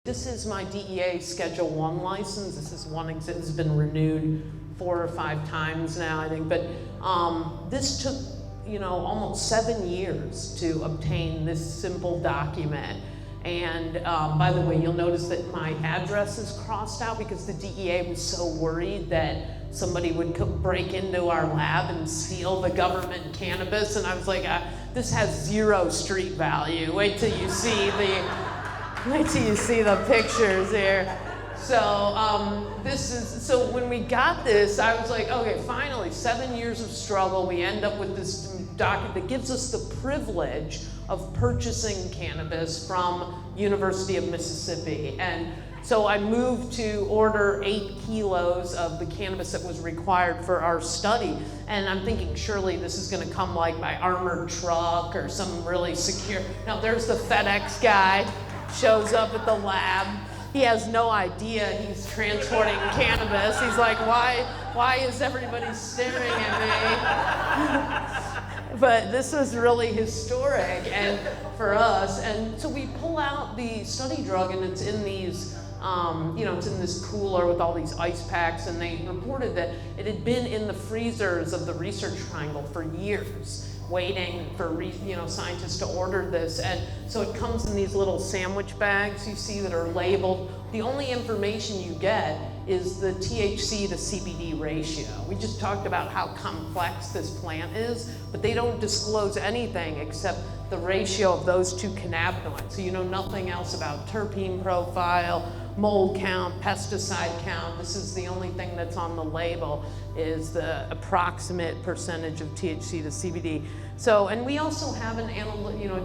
This is my DEA Schedule 1 license. This is one exhibit. It's been renewed 4 or 5 times now, I think. But this took, almost 7 years to obtain this simple document. And by the way, you'll notice that my address is crossed out because the DEA was so worried that somebody would break into our lab and steal the government cannabis. And I was like, this has 0 street value. Wait till you see the pictures here. So when we got this, I was like, okay, finally, 7 years of struggle, we end up with this document that gives us the privilege of purchasing cannabis from University of Mississippi. And so I moved to order 8 kilos of the cannabis that was required for our study. And I'm thinking, surely this is gonna come like by armored truck or some really secure. Now there's the FedEx guy, shows up at the lab. He has no idea he's transporting cannabis. He's like, why is everybody staring at me? But this was really historic and for us. And so we pull out the study drug and it's in these, it's in this cooler with all these ice packs, and they reported that it had been in the freezers of the research triangle for years, waiting for scientists to order this. And so it comes in these little sandwich bags you see that are labeled. The only information you get is the THC to CBD ratio. We just talked about how complex this plant is, but they don't disclose anything except the ratio of those 2 cannabinoids. So you know nothing else about terpene profile, mold count, pesticide count. This is the only thing that's on the label, is the approximate percentage of THC to CBD. So, and we also have an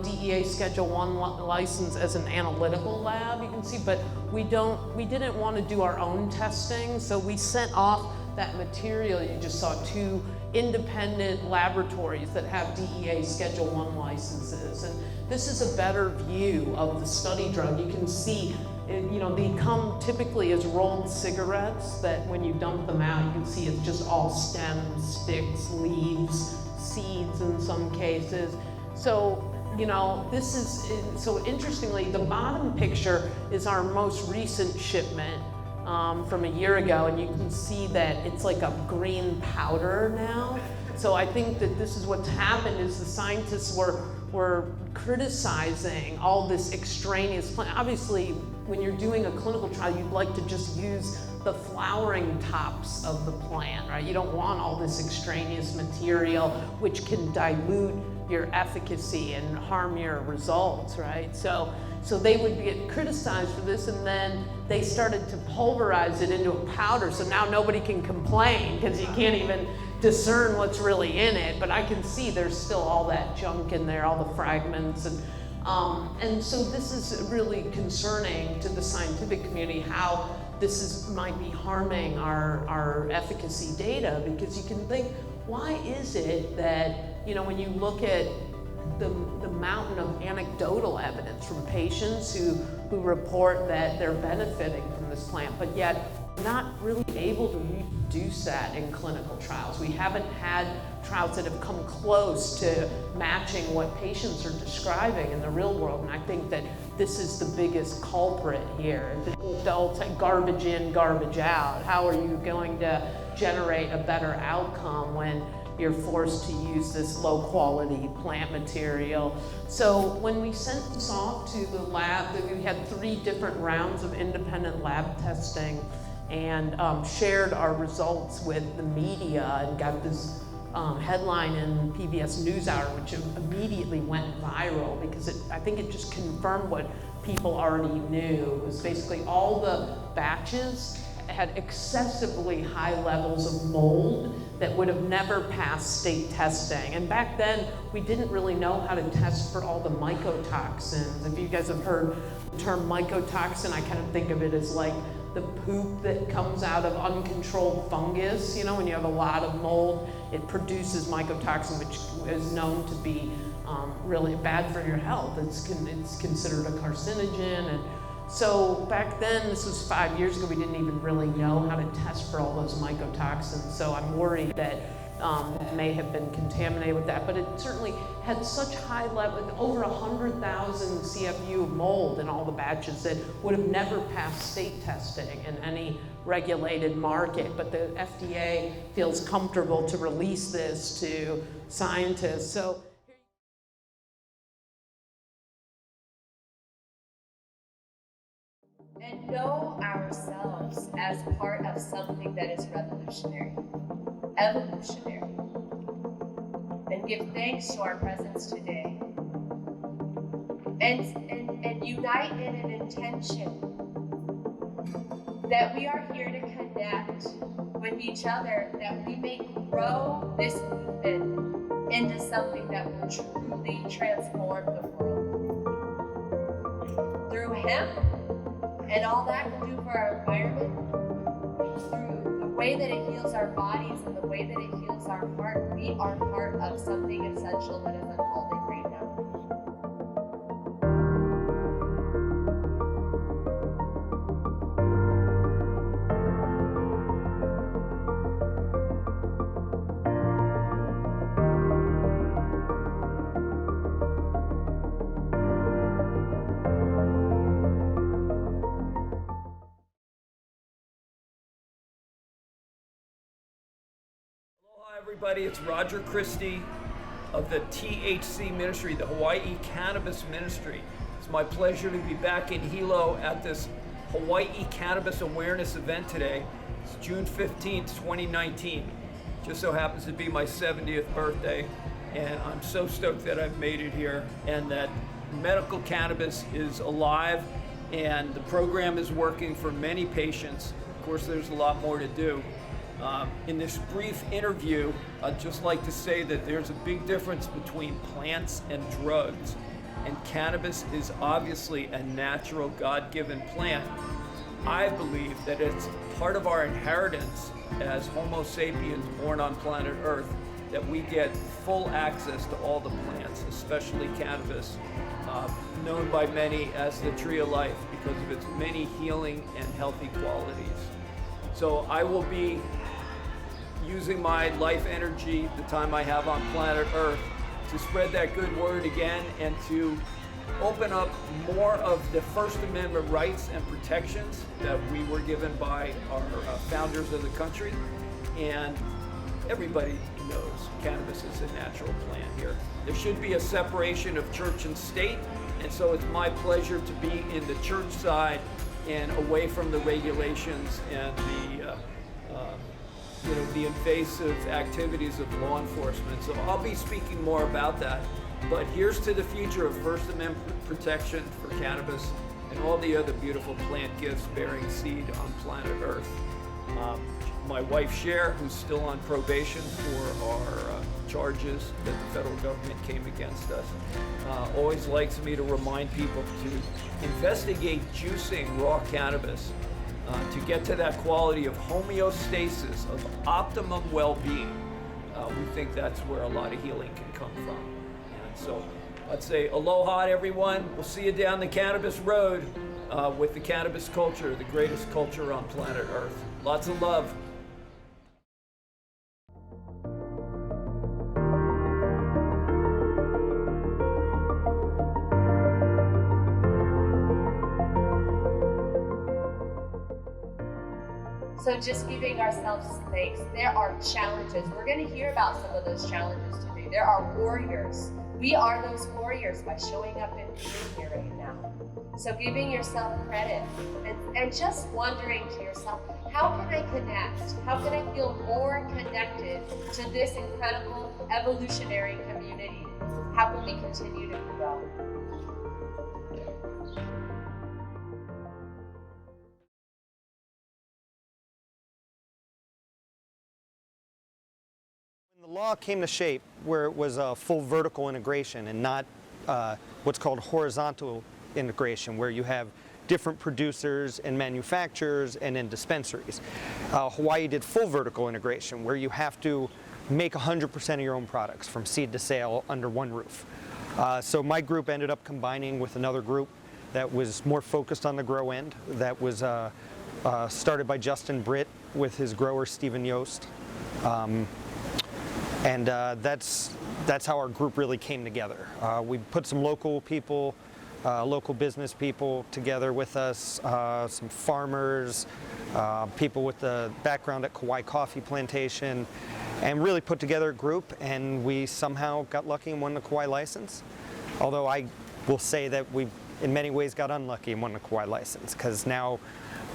DEA Schedule 1 license as an analytical lab, you can see, but we didn't want to do our own testing, so we sent off that material. You just saw 2 independent laboratories that have DEA Schedule 1 licenses. And this is a better view of the study drug. You can see, they come typically as rolled cigarettes that when you dump them out, you can see it's just all stems, sticks, leaves, seeds in some cases. So, so interestingly, the bottom picture is our most recent shipment from a year ago, and you can see that it's like a green powder now. So I think that this is what's happened, is the scientists were criticizing all this extraneous plant. Obviously, when you're doing a clinical trial, you'd like to just use the flowering tops of the plant, right? You don't want all this extraneous material which can dilute your efficacy and harm your results, right? So they would get criticized for this, and then they started to pulverize it into a powder, so now nobody can complain because you can't even discern what's really in it. But I can see there's still all that junk in there, all the fragments, and so this is really concerning to the scientific community, how this might be harming our efficacy data, because you can think, why is it that, when you look at the mountain of anecdotal evidence from patients who report that they're benefiting from this plant, but yet not really able to reproduce that in clinical trials. We haven't had trials that have come close to matching what patients are describing in the real world, and I think that this is the biggest culprit here. They'll take garbage in, garbage out. How are you going to generate a better outcome when you're forced to use this low quality plant material? So when we sent this off to the lab, we had 3 different rounds of independent lab testing, and shared our results with the media, and got this headline in PBS NewsHour, which immediately went viral because I think it just confirmed what people already knew. It was basically all the batches had excessively high levels of mold that would have never passed state testing. And back then, we didn't really know how to test for all the mycotoxins. If you guys have heard the term mycotoxin, I kind of think of it as like the poop that comes out of uncontrolled fungus. When you have a lot of mold, it produces mycotoxin, which is known to be really bad for your health. It's considered a carcinogen. And So back then, this was 5 years ago, we didn't even really know how to test for all those mycotoxins. So I'm worried that it may have been contaminated with that, but it certainly had such high level, over 100,000 CFU of mold in all the batches that would have never passed state testing in any regulated market. But the FDA feels comfortable to release this to scientists. So. And know ourselves as part of something that is revolutionary, evolutionary, and give thanks to our presence today. And unite in an intention that we are here to connect with each other, that we may grow this movement into something that will truly transform the world. Through hemp, and all that can do for our environment, through the way that it heals our bodies and the way that it heals our heart, we are part of something essential that is unfolding right now. Everybody, it's Roger Christie of the THC Ministry, the Hawaii Cannabis Ministry. It's my pleasure to be back in Hilo at this Hawaii Cannabis Awareness event today. It's June 15th, 2019. Just so happens to be my 70th birthday, and I'm so stoked that I've made it here and that medical cannabis is alive and the program is working for many patients. Of course, there's a lot more to do. In this brief interview, I'd just like to say that there's a big difference between plants and drugs, and cannabis is obviously a natural, God-given plant. I believe that it's part of our inheritance as Homo sapiens born on planet Earth, that we get full access to all the plants, especially cannabis, known by many as the tree of life because of its many healing and healthy qualities. So I will be using my life energy, the time I have on planet Earth, to spread that good word again and to open up more of the First Amendment rights and protections that we were given by our founders of the country. And everybody knows cannabis is a natural plant here. There should be a separation of church and state, and so it's my pleasure to be in the church side and away from the regulations and the invasive activities of law enforcement. So I'll be speaking more about that. But here's to the future of First Amendment protection for cannabis and all the other beautiful plant gifts bearing seed on planet Earth. My wife Cher, who's still on probation for our charges that the federal government came against us, always likes me to remind people to investigate juicing raw cannabis to get to that quality of homeostasis, of optimum well-being. We think that's where a lot of healing can come from. And so I'd say aloha to everyone. We'll see you down the cannabis road with the cannabis culture, the greatest culture on planet Earth. Lots of love. So just giving ourselves thanks. There are challenges. We're going to hear about some of those challenges today. There are warriors. We are those warriors by showing up and being here right now. So giving yourself credit and just wondering to yourself, how can I connect? How can I feel more connected to this incredible evolutionary community? How can we continue to grow? The law came to shape where it was a full vertical integration and not what's called horizontal integration, where you have different producers and manufacturers and then dispensaries. Hawaii did full vertical integration, where you have to make 100% of your own products from seed to sale under one roof. So my group ended up combining with another group that was more focused on the grow end, that was started by Justin Britt with his grower Stephen Yost. That's how our group really came together. We put some local people, local business people together with us, some farmers, people with the background at Kauai coffee plantation, and really put together a group, and we somehow got lucky and won the Kauai license. Although I will say that we in many ways got unlucky and won the Kauai license, because now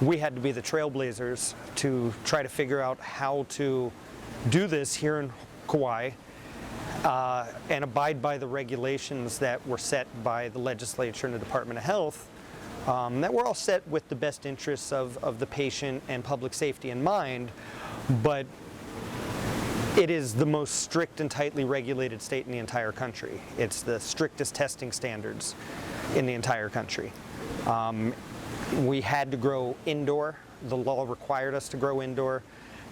we had to be the trailblazers to try to figure out how to do this here in Kauai and abide by the regulations that were set by the legislature and the Department of Health, that were all set with the best interests of the patient and public safety in mind, but it is the most strict and tightly regulated state in the entire country. It's the strictest testing standards in the entire country. We had to grow indoor. The law required us to grow indoor.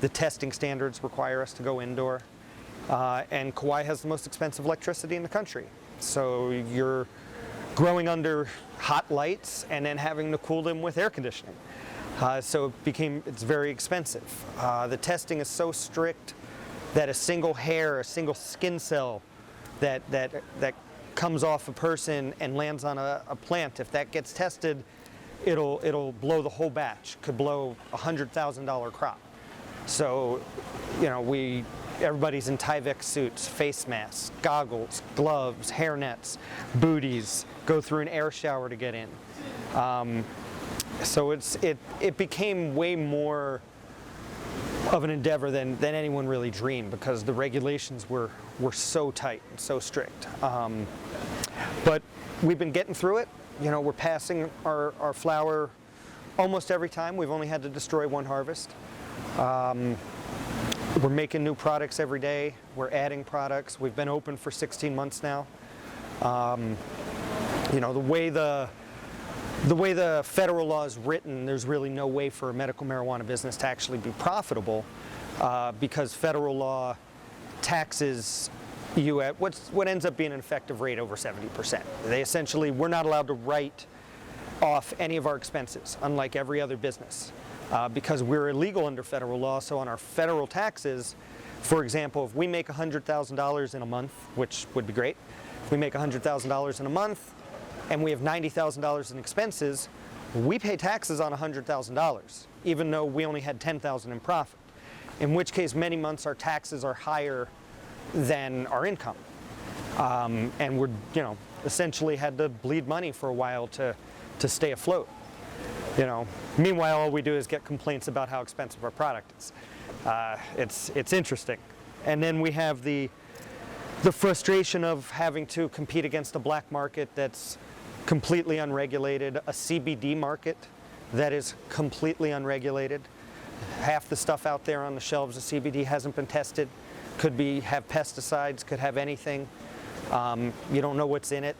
The testing standards require us to go indoor. And Kauai has the most expensive electricity in the country. So you're growing under hot lights and then having to cool them with air conditioning. So it's very expensive. The testing is so strict that a single hair, a single skin cell that comes off a person and lands on a plant, if that gets tested, it'll blow the whole batch, could blow a $100,000 crop. So, everybody's in Tyvek suits, face masks, goggles, gloves, hairnets, booties, go through an air shower to get in. So it became way more of an endeavor than anyone really dreamed, because the regulations were so tight and so strict. But we've been getting through it. We're passing our flower almost every time. We've only had to destroy one harvest. We're making new products every day. We're adding products. We've been open for 16 months now. The way the federal law is written, there's really no way for a medical marijuana business to actually be profitable, because federal law taxes you at what ends up being an effective rate over 70%. We're not allowed to write off any of our expenses, unlike every other business, because we're illegal under federal law. So on our federal taxes, for example, if we make $100,000 in a month, which would be great, if we make $100,000 in a month and we have $90,000 in expenses, we pay taxes on $100,000, even though we only had $10,000 in profit. In which case, many months our taxes are higher than our income, and we're essentially had to bleed money for a while to stay afloat. Meanwhile, all we do is get complaints about how expensive our product is. It's interesting, and then we have the frustration of having to compete against a black market that's completely unregulated, a CBD market that is completely unregulated. Half the stuff out there on the shelves of CBD hasn't been tested. Could have pesticides, could have anything. You don't know what's in it.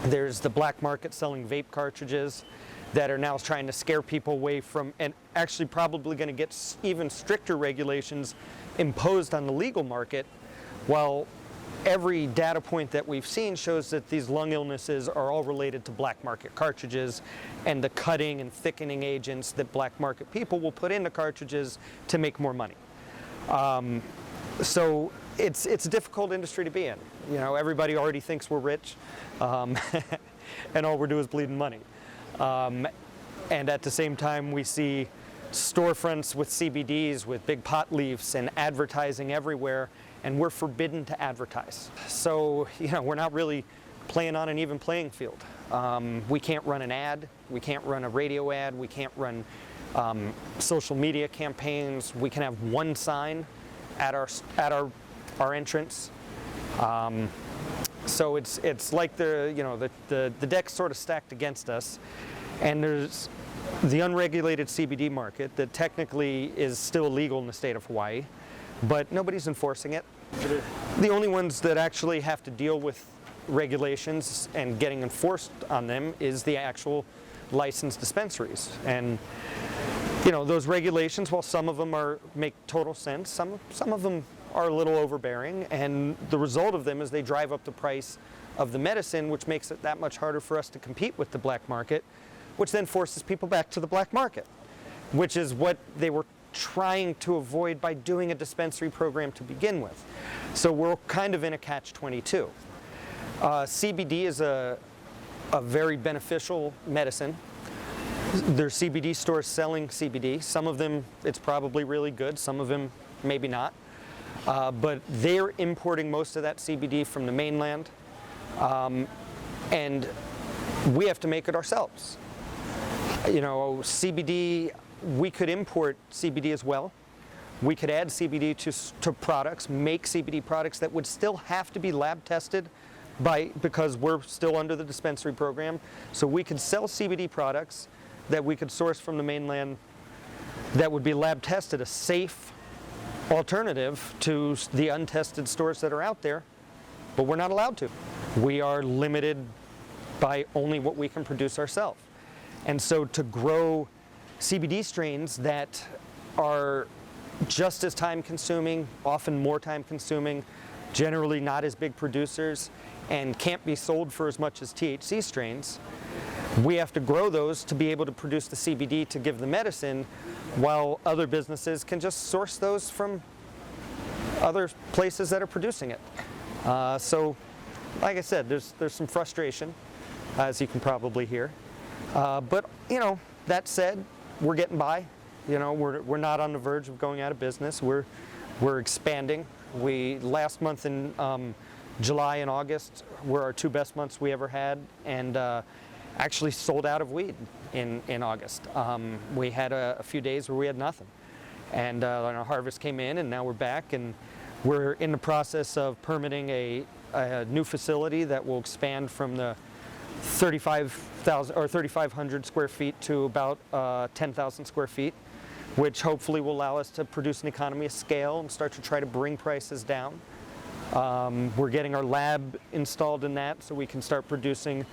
There's the black market selling vape cartridges that are now trying to scare people away from, and actually probably going to get even stricter regulations imposed on the legal market, while every data point that we've seen shows that these lung illnesses are all related to black market cartridges and the cutting and thickening agents that black market people will put into cartridges to make more money. So it's a difficult industry to be in. Everybody already thinks we're rich, and all we're doing is bleeding money. And at the same time, we see storefronts with CBDs with big pot leaves and advertising everywhere, and we're forbidden to advertise. So we're not really playing on an even playing field. We can't run an ad. We can't run a radio ad. We can't run social media campaigns. We can have one sign at our entrance. So it's like the deck's sort of stacked against us, and there's the unregulated CBD market that technically is still illegal in the state of Hawaii, but nobody's enforcing it. The only ones that actually have to deal with regulations and getting enforced on them is the actual licensed dispensaries. And those regulations, while some of them make total sense, some of them are a little overbearing, and the result of them is they drive up the price of the medicine, which makes it that much harder for us to compete with the black market, which then forces people back to the black market, which is what they were trying to avoid by doing a dispensary program to begin with. So we're kind of in a catch-22. CBD is a very beneficial medicine. There's CBD stores selling CBD. Some of them, it's probably really good. Some of them, maybe not. But they're importing most of that CBD from the mainland. And we have to make it ourselves. You know, CBD, we could import CBD as well. We could add CBD to products, make CBD products that would still have to be lab tested because we're still under the dispensary program. So we could sell CBD products that we could source from the mainland that would be lab tested, a safe alternative to the untested stores that are out there, but we're not allowed to. We are limited by only what we can produce ourselves. And so to grow CBD strains that are just as time consuming, often more time consuming, generally not as big producers, and can't be sold for as much as THC strains, we have to grow those to be able to produce the CBD to give the medicine, while other businesses can just source those from other places that are producing it. So, like I said, there's some frustration, as you can probably hear. But, you know, that said, we're getting by. You know, we're not on the verge of going out of business. We're expanding. Last month in July and August were our two best months we ever had, and actually sold out of weed in August. We had a few days where we had nothing, and our harvest came in, and now we're back, and we're in the process of permitting a new facility that will expand from the 3,500 square feet to about 10,000 square feet, which hopefully will allow us to produce an economy of scale and start to try to bring prices down. We're getting our lab installed in that so we can start producing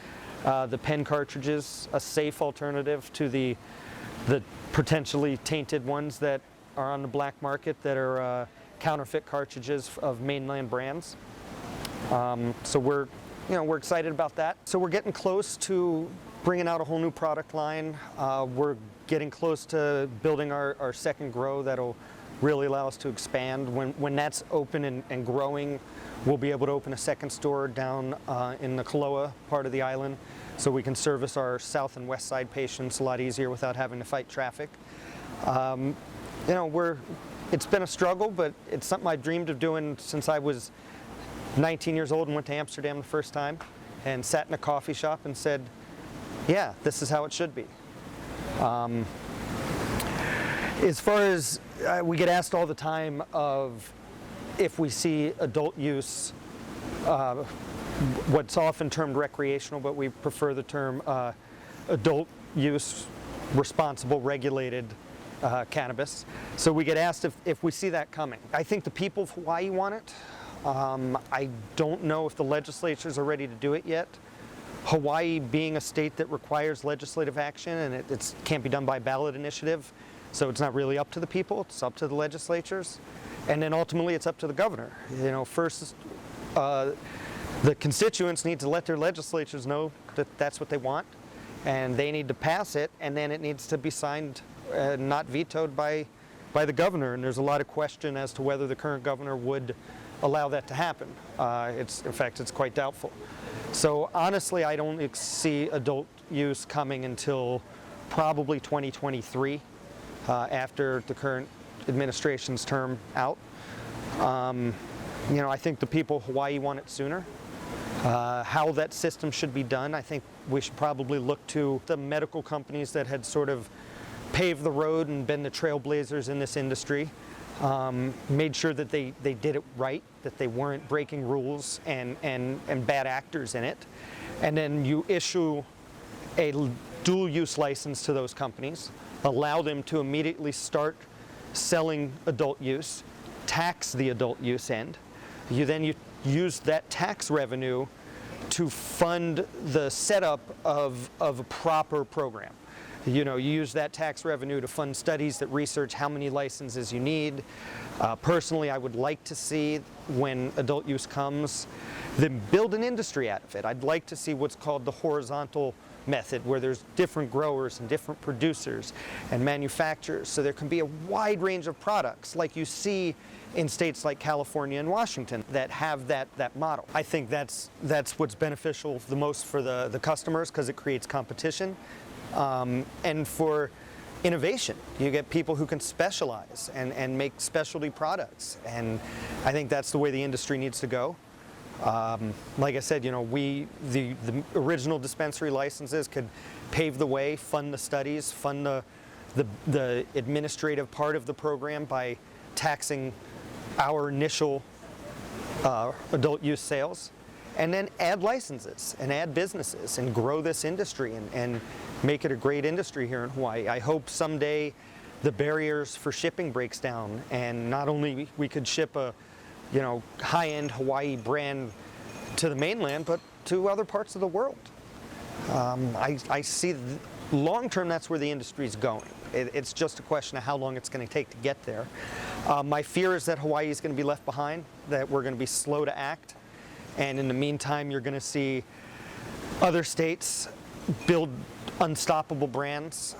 the pen cartridges, a safe alternative to the potentially tainted ones that are on the black market that are counterfeit cartridges of mainland brands. So we're excited about that. So we're getting close to bringing out a whole new product line. We're getting close to building our second grow that'll really allow us to expand. When that's open and growing, we'll be able to open a second store down in the Kauai part of the island, so we can service our south and west side patients a lot easier without having to fight traffic. It's been a struggle, but it's something I dreamed of doing since I was 19 years old and went to Amsterdam the first time and sat in a coffee shop and said, yeah, this is how it should be. As far as we get asked all the time of if we see adult use, what's often termed recreational, but we prefer the term adult use, responsible, regulated cannabis. So we get asked if we see that coming. I think the people of Hawaii want it. I don't know if the legislatures are ready to do it yet. Hawaii being a state that requires legislative action, and it can't be done by ballot initiative, so it's not really up to the people, it's up to the legislatures. And then ultimately it's up to the governor. You know, first the constituents need to let their legislatures know that that's what they want, and they need to pass it, and then it needs to be signed, not vetoed by the governor. And there's a lot of question as to whether the current governor would allow that to happen. In fact, it's quite doubtful. So honestly, I don't see adult use coming until probably 2023, after the current administration's term out. I think the people of Hawaii want it sooner. How that system should be done, I think we should probably look to the medical companies that had sort of paved the road and been the trailblazers in this industry. Made sure that they did it right, that they weren't breaking rules and bad actors in it. And then you issue a dual use license to those companies, allow them to immediately start selling adult use, tax the adult use end. You use that tax revenue to fund the setup of a proper program. You use that tax revenue to fund studies that research how many licenses you need, Personally, I would like to see, when adult use comes, them build an industry out of it. I'd like to see what's called the horizontal method, where there's different growers and different producers and manufacturers, so there can be a wide range of products like you see in states like California and Washington that have that model. I think that's what's beneficial the most for the customers, because it creates competition, and for innovation. You get people who can specialize and make specialty products, and I think that's the way the industry needs to go. Like I said, you know, the original dispensary licenses could pave the way, fund the studies, fund the administrative part of the program by taxing our initial adult use sales, and then add licenses and add businesses and grow this industry and make it a great industry here in Hawaii. I hope someday the barriers for shipping breaks down, and not only we could ship a high-end Hawaii brand to the mainland, but to other parts of the world. I see long-term that's where the industry is going. It's just a question of how long it's going to take to get there. My fear is that Hawaii is going to be left behind, that we're going to be slow to act, and in the meantime you're going to see other states build unstoppable brands.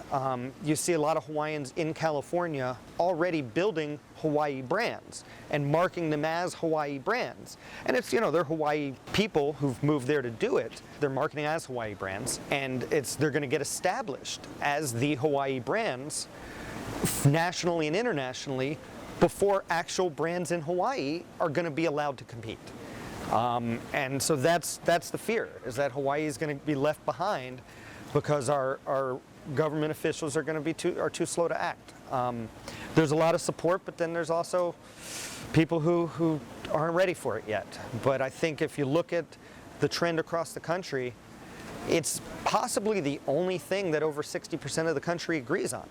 You see a lot of Hawaiians in California already building Hawaii brands and marking them as Hawaii brands. And it's, they're Hawaii people who've moved there to do it. They're marketing as Hawaii brands, and they're going to get established as the Hawaii brands nationally and internationally before actual brands in Hawaii are going to be allowed to compete. And so that's the fear, is that Hawaii is going to be left behind because our government officials are going to be too slow to act. There's a lot of support, but then there's also people who aren't ready for it yet. But I think if you look at the trend across the country, it's possibly the only thing that over 60% of the country agrees on.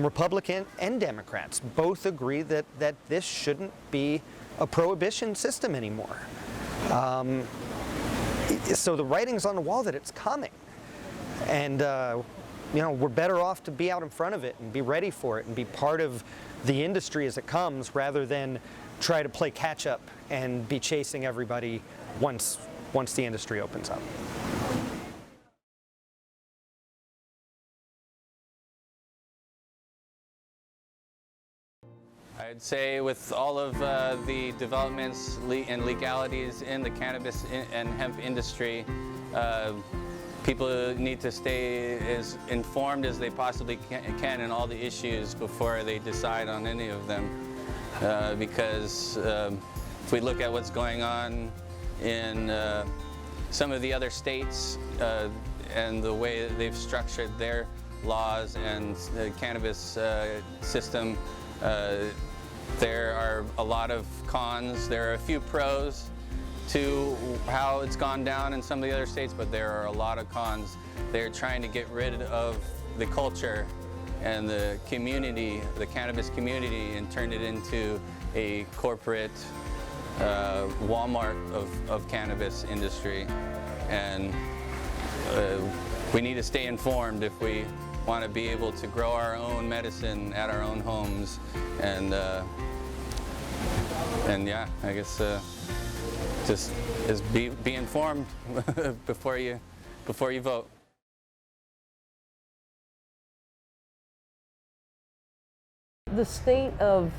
Republican and Democrats both agree that this shouldn't be a prohibition system anymore. So the writing's on the wall that it's coming. And we're better off to be out in front of it and be ready for it and be part of the industry as it comes, rather than try to play catch up and be chasing everybody once the industry opens up. I'd say with all of the developments and legalities in the cannabis and hemp industry, people need to stay as informed as they possibly can in all the issues before they decide on any of them. Because if we look at what's going on in some of the other states and the way that they've structured their laws and the cannabis system, there are a lot of cons. There are a few pros to how it's gone down in some of the other states, but there are a lot of cons. They're trying to get rid of the culture and the community, the cannabis community, and turn it into a corporate Walmart of cannabis industry. And we need to stay informed if we want to be able to grow our own medicine at our own homes. And yeah, I guess just be informed before you vote. The state of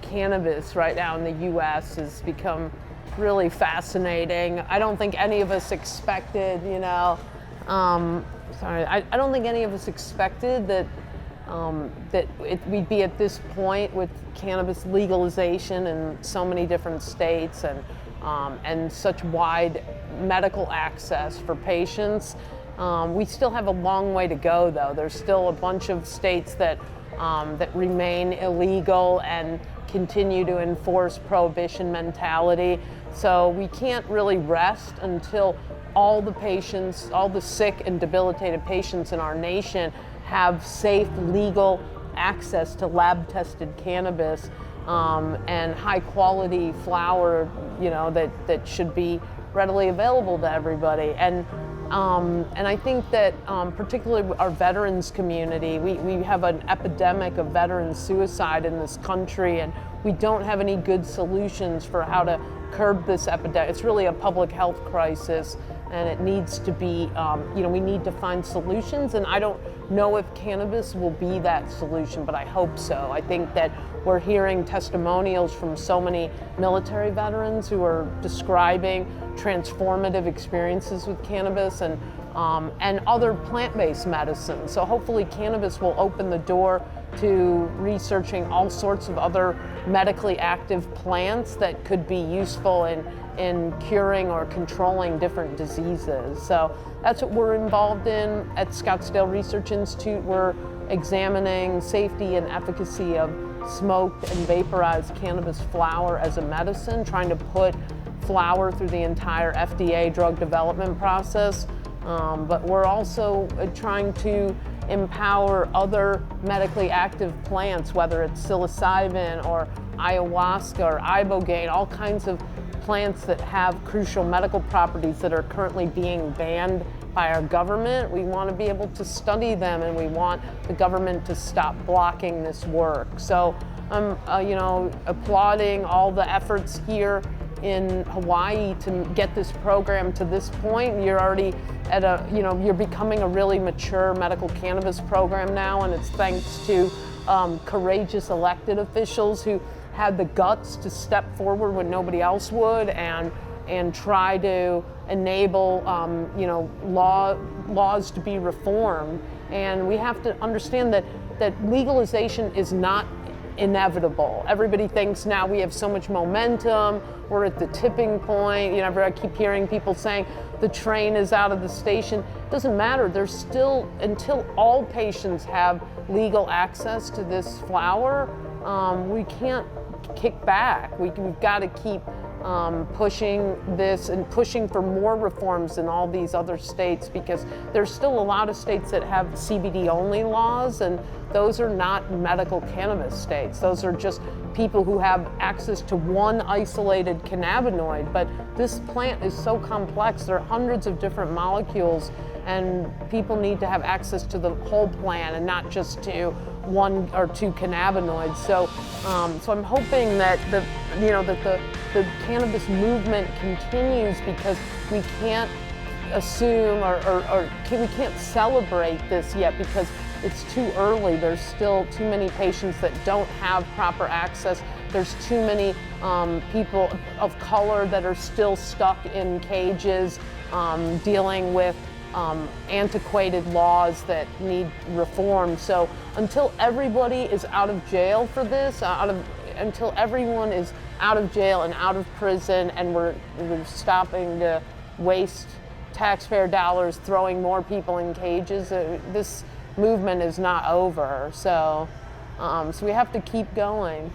cannabis right now in the U.S. has become really fascinating. I don't think any of us expected, I don't think any of us expected that we'd be at this point with cannabis legalization in so many different states and such wide medical access for patients. We still have a long way to go, though. There's still a bunch of states that remain illegal and continue to enforce prohibition mentality. So we can't really rest until all the patients, all the sick and debilitated patients in our nation have safe, legal access to lab-tested cannabis and high-quality flower, that should be readily available to everybody. And And I think that particularly our veterans community, we have an epidemic of veteran suicide in this country, and we don't have any good solutions for how to curb this epidemic. It's really a public health crisis, and it needs to be, we need to find solutions, and I don't know if cannabis will be that solution, but I hope so. I think that we're hearing testimonials from so many military veterans who are describing transformative experiences with cannabis and other plant-based medicines. So hopefully cannabis will open the door to researching all sorts of other medically active plants that could be useful in curing or controlling different diseases. So that's what we're involved in at Scottsdale Research Institute. We're examining safety and efficacy of smoked and vaporized cannabis flower as a medicine, trying to put flower through the entire FDA drug development process. But we're also trying to empower other medically active plants, whether it's psilocybin or ayahuasca or ibogaine, all kinds of plants that have crucial medical properties that are currently being banned by our government. We want to be able to study them, and we want the government to stop blocking this work. So I'm, applauding all the efforts here in Hawaii to get this program to this point. You're already at you're becoming a really mature medical cannabis program now, and it's thanks to courageous elected officials who had the guts to step forward when nobody else would and try to enable laws to be reformed. And we have to understand that legalization is not inevitable. Everybody thinks now we have so much momentum, we're at the tipping point. I keep hearing people saying the train is out of the station. It doesn't matter. There's still, until all patients have legal access to this flower, we can't kick back. We've got to keep pushing this and pushing for more reforms in all these other states, because there's still a lot of states that have CBD only laws, and those are not medical cannabis states. Those are just people who have access to one isolated cannabinoid. But this plant is so complex. There are hundreds of different molecules, and people need to have access to the whole plant and not just to one or two cannabinoids. So I'm hoping that the cannabis movement continues, because we can't assume we can't celebrate this yet because it's too early. There's still too many patients that don't have proper access. There's too many people of color that are still stuck in cages dealing with antiquated laws that need reform. So until everybody is out of jail for this, until everyone is out of jail and out of prison, and we're stopping to waste taxpayer dollars throwing more people in cages, this movement is not over. So we have to keep going.